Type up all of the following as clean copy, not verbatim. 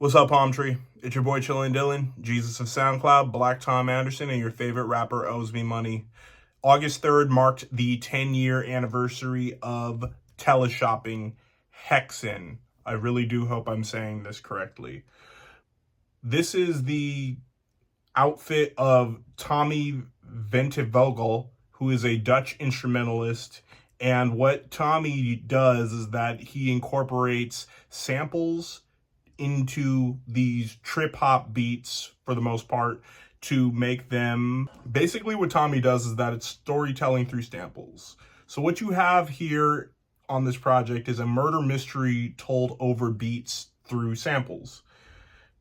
What's up, Palm Tree? It's your boy Chillin' Dylan, Jesus of SoundCloud, Black Tom Anderson, and your favorite rapper owes me money. August 3rd marked the 10-year anniversary of teleshopping Hhexen. I really do hope I'm saying this correctly. This is the outfit of Tommy Ventivogel, who is a Dutch instrumentalist. And what Tommy does is that he incorporates samples into these trip hop beats for the most part to make them, basically what Tommy does is that it's storytelling through samples. So what you have here on this project is a murder mystery told over beats through samples.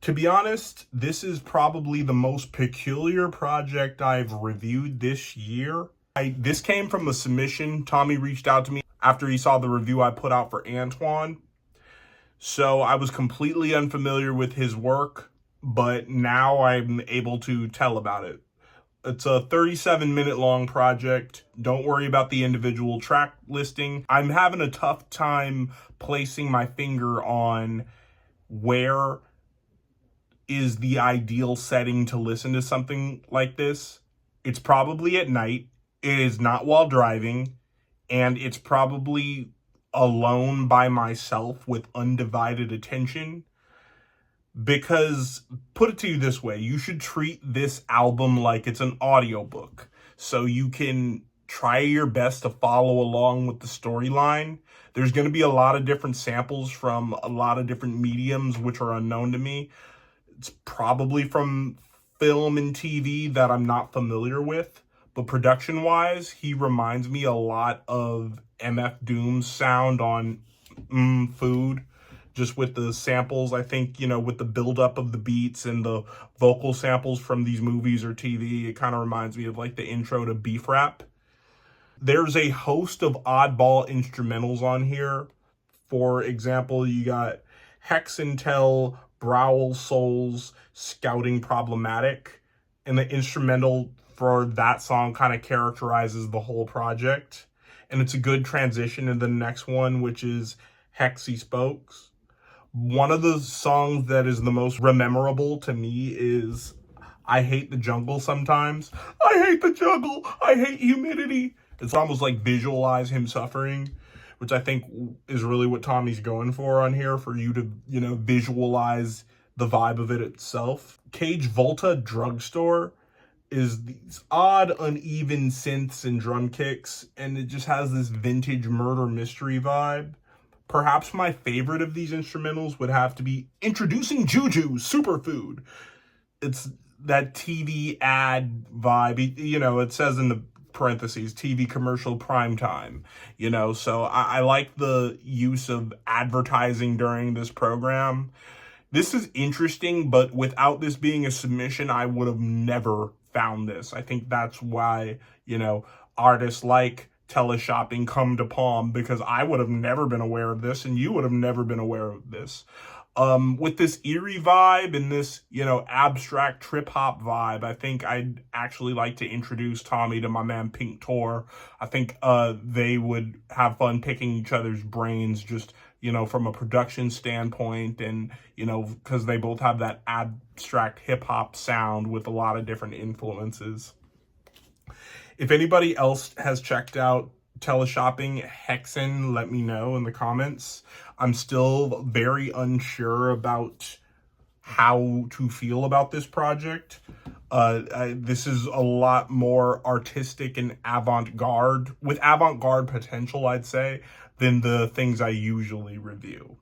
To be honest, this is probably the most peculiar project I've reviewed this year. This came from a submission. Tommy reached out to me after he saw the review I put out for Antoine. So I was completely unfamiliar with his work, but now I'm able to tell about it. It's a 37-minute long project. Don't worry about the individual track listing. I'm having a tough time placing my finger on where is the ideal setting to listen to something like this. It's probably at night. It is not while driving, and it's probably alone by myself with undivided attention, because put it to you this way, you should treat this album like it's an audiobook so you can try your best to follow along with the storyline. There's going to be a lot of different samples from a lot of different mediums which are unknown to me. It's probably from film and TV that I'm not familiar with. But production-wise, he reminds me a lot of MF Doom's sound on Food, just with the samples. I think, with the buildup of the beats and the vocal samples from these movies or TV, it kind of reminds me of like the intro to Beef Rap. There's a host of oddball instrumentals on here. For example, you got Hhexen Browl Souls Scouting Problematic, and the instrumental for that song kind of characterizes the whole project. And it's a good transition to the next one, which is Hexy Spokes. One of the songs that is the most memorable to me is I Hate the Jungle Sometimes. I hate the jungle. I hate humidity. It's almost like visualize him suffering, which I think is really what Tommy's going for on here, for you to, visualize the vibe of it itself. Cage Volta Drugstore is these odd, uneven synths and drum kicks, and it just has this vintage murder mystery vibe. Perhaps my favorite of these instrumentals would have to be Introducing Juju Superfood. It's that TV ad vibe. It says in the parentheses, TV commercial prime time. So I like the use of advertising during this program. This is interesting, but without this being a submission, I would have never found this. I think that's why, artists like teleshopping come to Palm, because I would have never been aware of this, and you would have never been aware of this. With this eerie vibe and this, abstract trip hop vibe, I think I'd actually like to introduce Tommy to my man Pink Tor. I think they would have fun picking each other's brains, just from a production standpoint, and, because they both have that abstract hip hop sound with a lot of different influences. If anybody else has checked out teleshopping Hhexen, let me know in the comments. I'm still very unsure about how to feel about this project. This is a lot more artistic and avant-garde, with avant-garde potential, I'd say, than the things I usually review.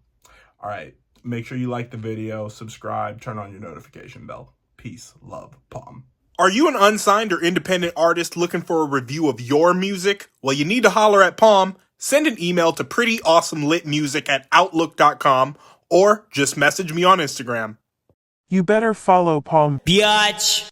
All right, make sure you like the video, subscribe, turn on your notification bell. Peace, love, Palm. Are you an unsigned or independent artist looking for a review of your music? Well, you need to holler at Palm. Send an email to prettyawesomelitmusic@outlook.com, or just message me on Instagram. You better follow Palm, Biatch.